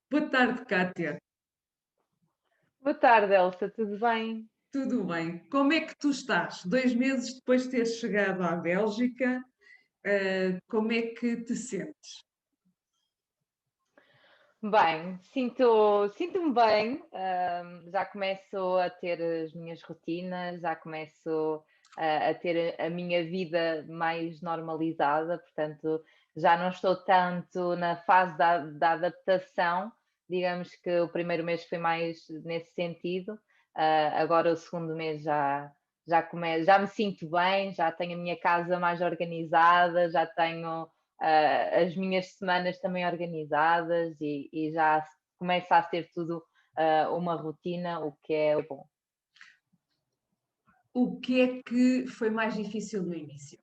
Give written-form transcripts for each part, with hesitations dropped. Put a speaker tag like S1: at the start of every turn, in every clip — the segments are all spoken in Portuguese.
S1: Boa tarde, Kátia.
S2: Boa tarde, Elsa, tudo bem?
S1: Tudo bem? Como é que tu estás? 2 meses depois de teres chegado à Bélgica, como é que te sentes?
S2: Bem, sinto-me bem, já começo a ter as minhas rotinas, já começo a ter a minha vida mais normalizada, portanto, já não estou tanto na fase da adaptação, digamos que o primeiro mês foi mais nesse sentido, agora o segundo mês já me sinto bem, já tenho a minha casa mais organizada, já tenho as minhas semanas também organizadas e já começa a ser tudo uma rotina, o que é bom.
S1: O que é que foi mais difícil no início?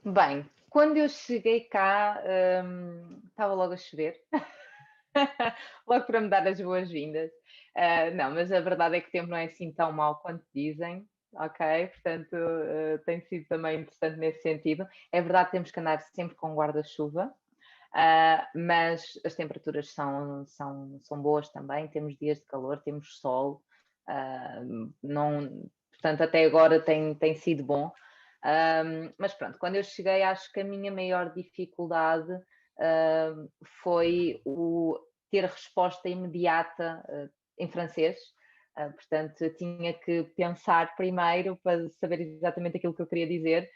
S2: Bem, quando eu cheguei cá, estava logo a chover, logo para me dar as boas-vindas. Não, mas a verdade é que o tempo não é assim tão mau quanto dizem, ok? Portanto, tem sido também interessante nesse sentido. É verdade que temos que andar sempre com guarda-chuva, mas as temperaturas são boas também, temos dias de calor, temos sol, não, portanto até agora tem sido bom. Mas pronto, quando eu cheguei acho que a minha maior dificuldade foi o ter resposta imediata em francês. Portanto, eu tinha que pensar primeiro para saber exatamente aquilo que eu queria dizer,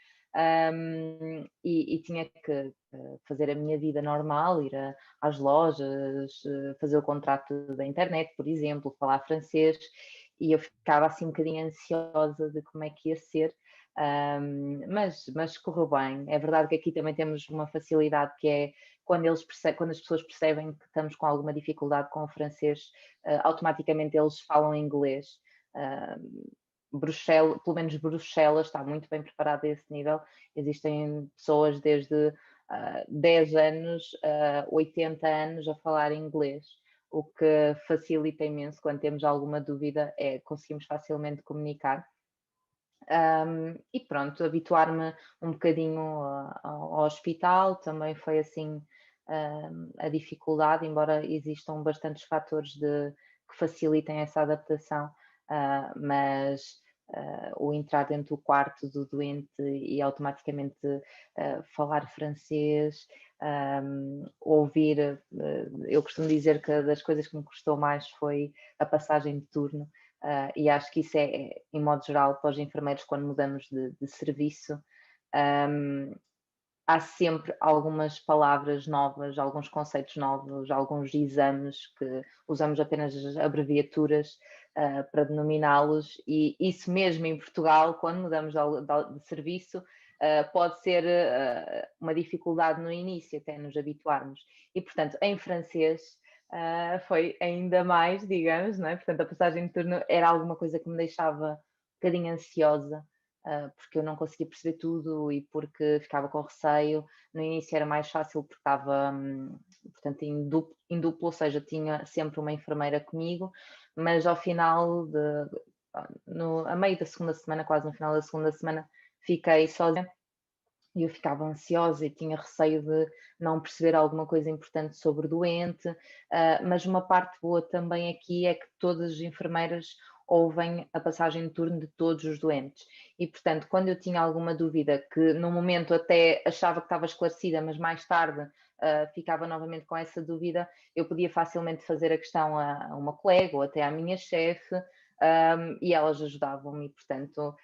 S2: e tinha que fazer a minha vida normal, às lojas, fazer o contrato da internet, por exemplo, falar francês, e eu ficava assim um bocadinho ansiosa de como é que ia ser, mas correu bem. É verdade que aqui também temos uma facilidade que é quando as pessoas percebem que estamos com alguma dificuldade com o francês, automaticamente eles falam inglês. Bruxelas, pelo menos Bruxelas está muito bem preparada a esse nível. Existem pessoas desde 10 anos a 80 anos a falar inglês, o que facilita imenso quando temos alguma dúvida, conseguimos facilmente comunicar. E pronto, habituar-me um bocadinho ao hospital também foi assim a dificuldade, embora existam bastantes fatores que facilitem essa adaptação, mas o entrar dentro do quarto do doente e automaticamente falar francês, ouvir, eu costumo dizer que das coisas que me custou mais foi a passagem de turno. E acho que isso em modo geral, para os enfermeiros, quando mudamos de serviço, um, há sempre algumas palavras novas, alguns conceitos novos, alguns exames que usamos apenas as abreviaturas para denominá-los, e isso mesmo em Portugal, quando mudamos de serviço, pode ser uma dificuldade no início, até nos habituarmos. E, portanto, em francês, foi ainda mais, digamos, não é? Portanto, a passagem de turno era alguma coisa que me deixava um bocadinho ansiosa, porque eu não conseguia perceber tudo e porque ficava com receio. No início era mais fácil porque estava, portanto, em duplo, ou seja, tinha sempre uma enfermeira comigo, mas ao final, a meio da segunda semana, quase no final da segunda semana, fiquei sozinha. E eu ficava ansiosa e tinha receio de não perceber alguma coisa importante sobre o doente, mas uma parte boa também aqui é que todas as enfermeiras ouvem a passagem de turno de todos os doentes. E, portanto, quando eu tinha alguma dúvida, que no momento até achava que estava esclarecida, mas mais tarde ficava novamente com essa dúvida, eu podia facilmente fazer a questão a uma colega ou até à minha chefe, e elas ajudavam-me, e, portanto,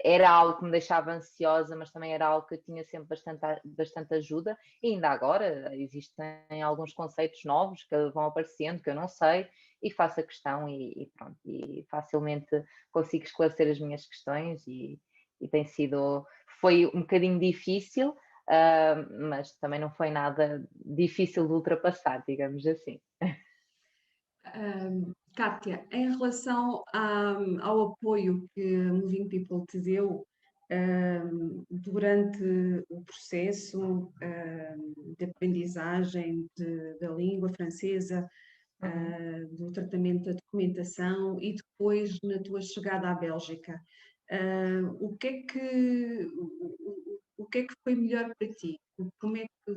S2: era algo que me deixava ansiosa, mas também era algo que eu tinha sempre bastante ajuda, e ainda agora existem alguns conceitos novos que vão aparecendo, que eu não sei, e faço a questão e pronto, e facilmente consigo esclarecer as minhas questões, e foi um bocadinho difícil, mas também não foi nada difícil de ultrapassar, digamos assim.
S1: Kátia, em relação ao apoio que a Moving People te deu durante o processo de aprendizagem da língua francesa,
S2: Uhum.
S1: do tratamento da documentação e depois na tua chegada à Bélgica, o que é que foi melhor para ti? Como é que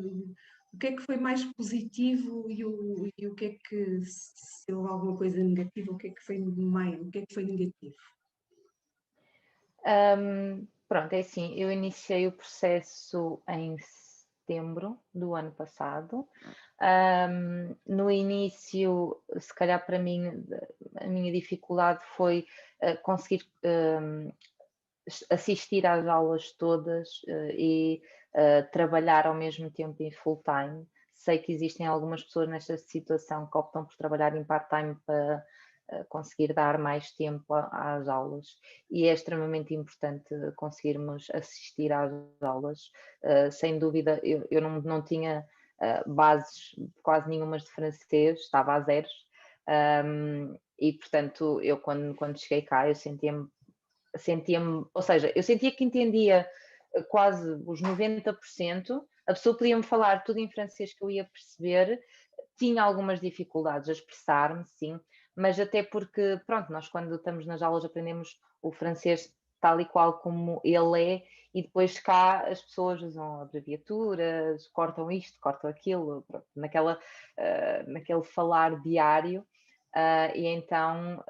S1: O que é que foi mais positivo e o que é que, se houve alguma coisa negativa, o que é que foi mais, o que é que foi negativo?
S2: Pronto, é assim, eu iniciei o processo em setembro do ano passado. No início, se calhar para mim, a minha dificuldade foi conseguir assistir às aulas todas e trabalhar ao mesmo tempo em full time. Sei que existem algumas pessoas nesta situação que optam por trabalhar em part-time para conseguir dar mais tempo às aulas e é extremamente importante conseguirmos assistir às aulas. Sem dúvida, eu não tinha bases quase nenhumas de francês, estava a zeros. E portanto, eu quando cheguei cá, eu sentia-me, ou seja, eu sentia que entendia quase os 90%, a pessoa podia-me falar tudo em francês que eu ia perceber, tinha algumas dificuldades a expressar-me, sim, mas até porque, pronto, nós quando estamos nas aulas aprendemos o francês tal e qual como ele é, e depois cá as pessoas usam abreviaturas, cortam isto, cortam aquilo, pronto, naquele falar diário. E então,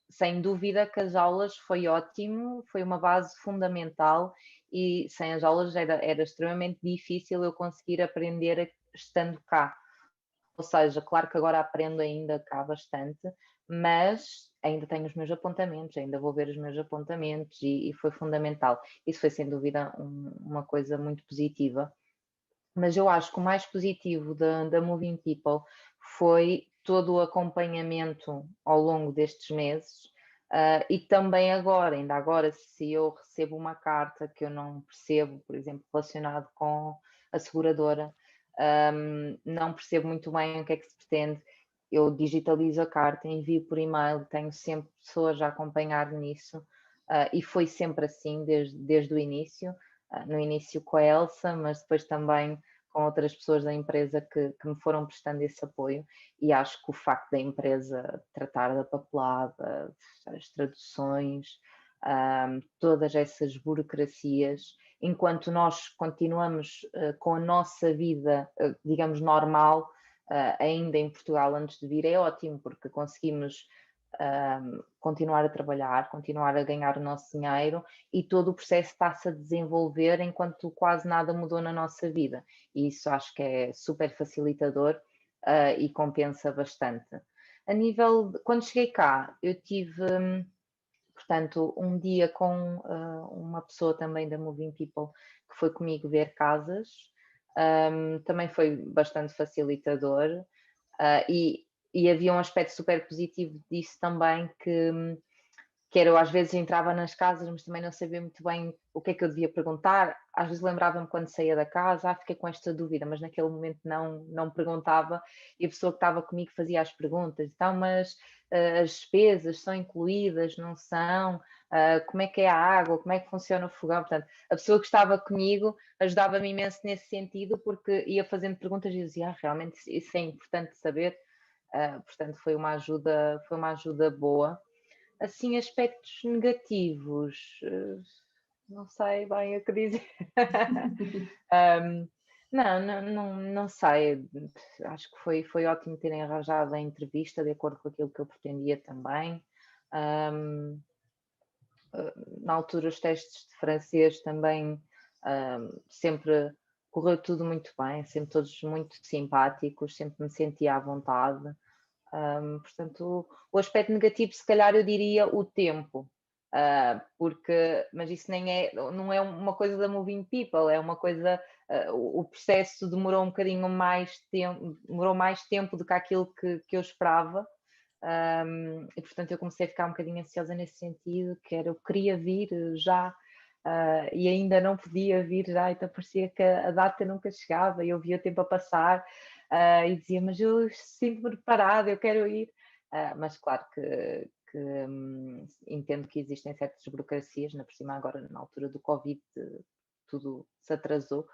S2: sem dúvida que as aulas foi ótimo, foi uma base fundamental e sem as aulas era extremamente difícil eu conseguir aprender estando cá. Ou seja, claro que agora aprendo ainda cá bastante, mas ainda tenho os meus apontamentos, ainda vou ver os meus apontamentos e foi fundamental. Isso foi sem dúvida uma coisa muito positiva. Mas eu acho que o mais positivo da Moving People foi todo o acompanhamento ao longo destes meses, e também agora, ainda agora, se eu recebo uma carta que eu não percebo, por exemplo, relacionado com a seguradora, não percebo muito bem o que é que se pretende, eu digitalizo a carta, envio por e-mail, tenho sempre pessoas a acompanhar nisso, e foi sempre assim desde o início. No início com a Elsa, mas depois também com outras pessoas da empresa que me foram prestando esse apoio, e acho que o facto da empresa tratar da papelada, as traduções, todas essas burocracias, enquanto nós continuamos com a nossa vida, digamos, normal, ainda em Portugal antes de vir, é ótimo, porque conseguimos continuar a trabalhar, continuar a ganhar o nosso dinheiro e todo o processo está-se a desenvolver enquanto quase nada mudou na nossa vida. E isso acho que é super facilitador e compensa bastante. Quando cheguei cá, eu tive, portanto, um dia com uma pessoa também da Moving People que foi comigo ver casas. Também foi bastante facilitador e havia um aspecto super positivo disso também, que era eu às vezes entrava nas casas, mas também não sabia muito bem o que é que eu devia perguntar. Às vezes lembrava-me quando saía da casa, fiquei com esta dúvida, mas naquele momento não perguntava, e a pessoa que estava comigo fazia as perguntas. Então, mas as despesas são incluídas, não são? Como é que é a água? Como é que funciona o fogão? Portanto, a pessoa que estava comigo ajudava-me imenso nesse sentido, porque ia fazendo perguntas e eu dizia, realmente isso é importante saber. Portanto, foi uma ajuda boa. Assim, aspectos negativos, não sei bem o que dizer. Não sei, acho que foi ótimo terem arranjado a entrevista de acordo com aquilo que eu pretendia também. Na altura os testes de francês também sempre correu tudo muito bem, sempre todos muito simpáticos, sempre me sentia à vontade. Portanto, o aspecto negativo, se calhar eu diria o tempo, mas isso não é uma coisa da Moving People, é uma coisa, o processo demorou um bocadinho mais tempo, demorou mais tempo do que aquilo que eu esperava, e portanto eu comecei a ficar um bocadinho ansiosa nesse sentido, eu queria vir já, e ainda não podia vir já, então parecia que a data nunca chegava e eu via o tempo a passar, e dizia, mas eu sinto-me preparada, eu quero ir. Mas claro que entendo que existem certas burocracias, na por cima agora na altura do Covid tudo se atrasou,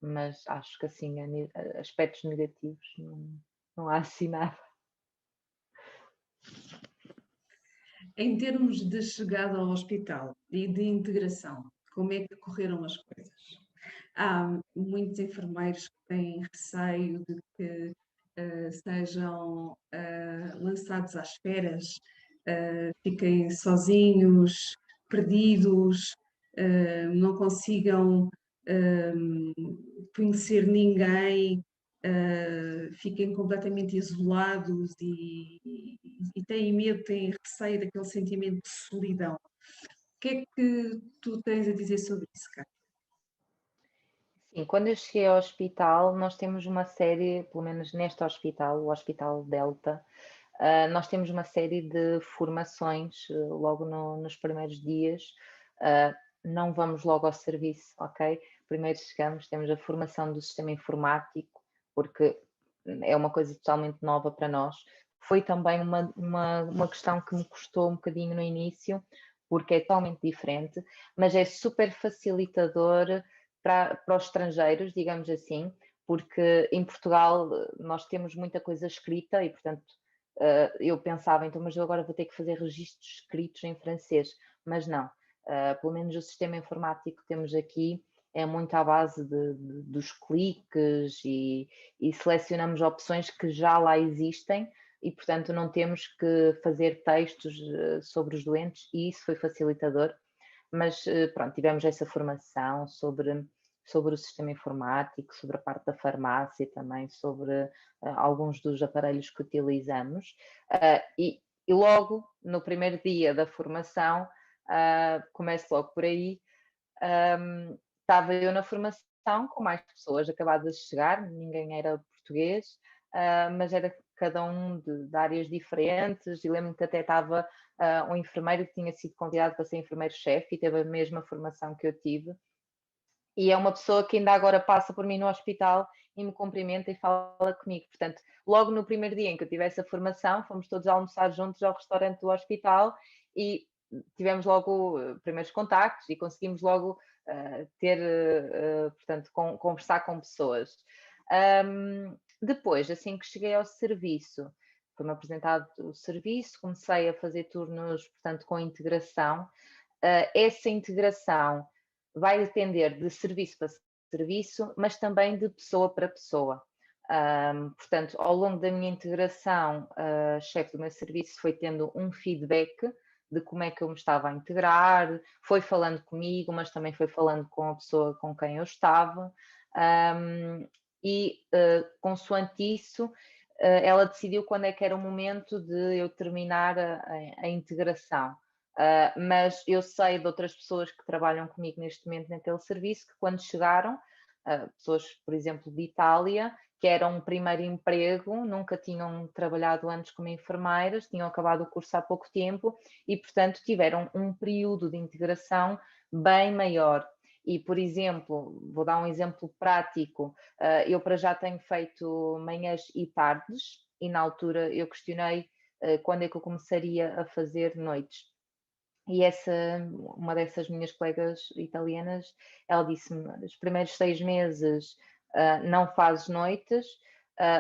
S2: mas acho que assim aspectos negativos não há assim nada.
S1: Em termos de chegada ao hospital e de integração, como é que correram as coisas? Há muitos enfermeiros que têm receio de que sejam lançados às feras, fiquem sozinhos, perdidos, não consigam conhecer ninguém, fiquem completamente isolados e têm medo, têm receio daquele sentimento de solidão. O que é que tu tens a dizer sobre isso, Cátia?
S2: Sim, quando eu cheguei ao hospital, nós temos uma série, pelo menos neste hospital, o Hospital Delta, nós temos uma série de formações logo nos primeiros dias. Não vamos logo ao serviço, ok? Primeiro chegamos, temos a formação do sistema informático, porque é uma coisa totalmente nova para nós. Foi também uma questão que me custou um bocadinho no início, porque é totalmente diferente, mas é super facilitador para os estrangeiros, digamos assim, porque em Portugal nós temos muita coisa escrita e, portanto, eu pensava, então, mas eu agora vou ter que fazer registros escritos em francês, mas não. Pelo menos o sistema informático que temos aqui é muito à base dos cliques e selecionamos opções que já lá existem e, portanto, não temos que fazer textos sobre os doentes e isso foi facilitador. Mas pronto, tivemos essa formação sobre o sistema informático, sobre a parte da farmácia também, sobre alguns dos aparelhos que utilizamos. E logo no primeiro dia da formação, começo logo por aí, estava eu na formação com mais pessoas acabadas de chegar, ninguém era português, mas era cada um de áreas diferentes, e lembro-me que até estava um enfermeiro que tinha sido convidado para ser enfermeiro-chefe e teve a mesma formação que eu tive, e é uma pessoa que ainda agora passa por mim no hospital e me cumprimenta e fala comigo. Portanto, logo no primeiro dia em que eu tive essa formação, fomos todos almoçar juntos ao restaurante do hospital e tivemos logo primeiros contactos e conseguimos logo portanto, conversar com pessoas. Depois, assim que cheguei ao serviço, foi-me apresentado o serviço, comecei a fazer turnos, portanto, com integração. Essa integração vai depender de serviço para serviço, mas também de pessoa para pessoa. Portanto, ao longo da minha integração, a chefe do meu serviço foi tendo um feedback de como é que eu me estava a integrar, foi falando comigo, mas também foi falando com a pessoa com quem eu estava, consoante isso, ela decidiu quando é que era o momento de eu terminar a integração. Mas eu sei de outras pessoas que trabalham comigo neste momento naquele serviço que quando chegaram, pessoas, por exemplo, de Itália, que era um primeiro emprego, nunca tinham trabalhado antes como enfermeiras, tinham acabado o curso há pouco tempo e, portanto, tiveram um período de integração bem maior. E, por exemplo, vou dar um exemplo prático, eu para já tenho feito manhãs e tardes e na altura eu questionei quando é que eu começaria a fazer noites. E uma dessas minhas colegas italianas, ela disse-me, os primeiros 6 meses não fazes noites,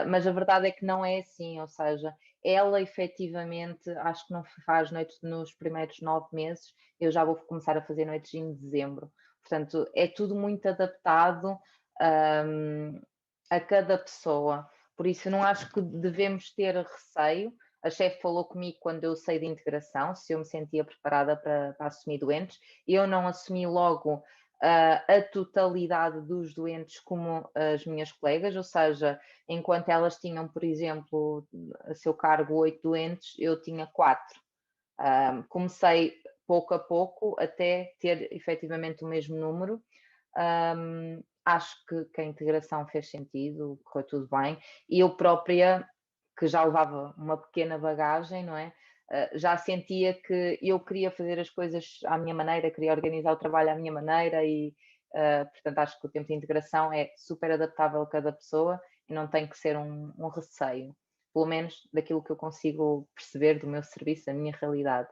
S2: mas a verdade é que não é assim, ou seja, ela efetivamente acho que não faz noites nos primeiros 9 meses, eu já vou começar a fazer noites em dezembro. Portanto, é tudo muito adaptado a cada pessoa. Por isso, não acho que devemos ter receio. A chefe falou comigo quando eu saí de integração, se eu me sentia preparada para assumir doentes. Eu não assumi logo a totalidade dos doentes como as minhas colegas, ou seja, enquanto elas tinham, por exemplo, a seu cargo 8 doentes, eu tinha 4. Comecei pouco a pouco até ter efetivamente o mesmo número. Acho que a integração fez sentido, correu tudo bem, e eu própria, que já levava uma pequena bagagem, não é? Já sentia que eu queria fazer as coisas à minha maneira, queria organizar o trabalho à minha maneira e, portanto, acho que o tempo de integração é super adaptável a cada pessoa e não tem que ser um receio, pelo menos daquilo que eu consigo perceber do meu serviço, da minha realidade.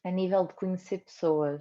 S2: A nível de conhecer pessoas,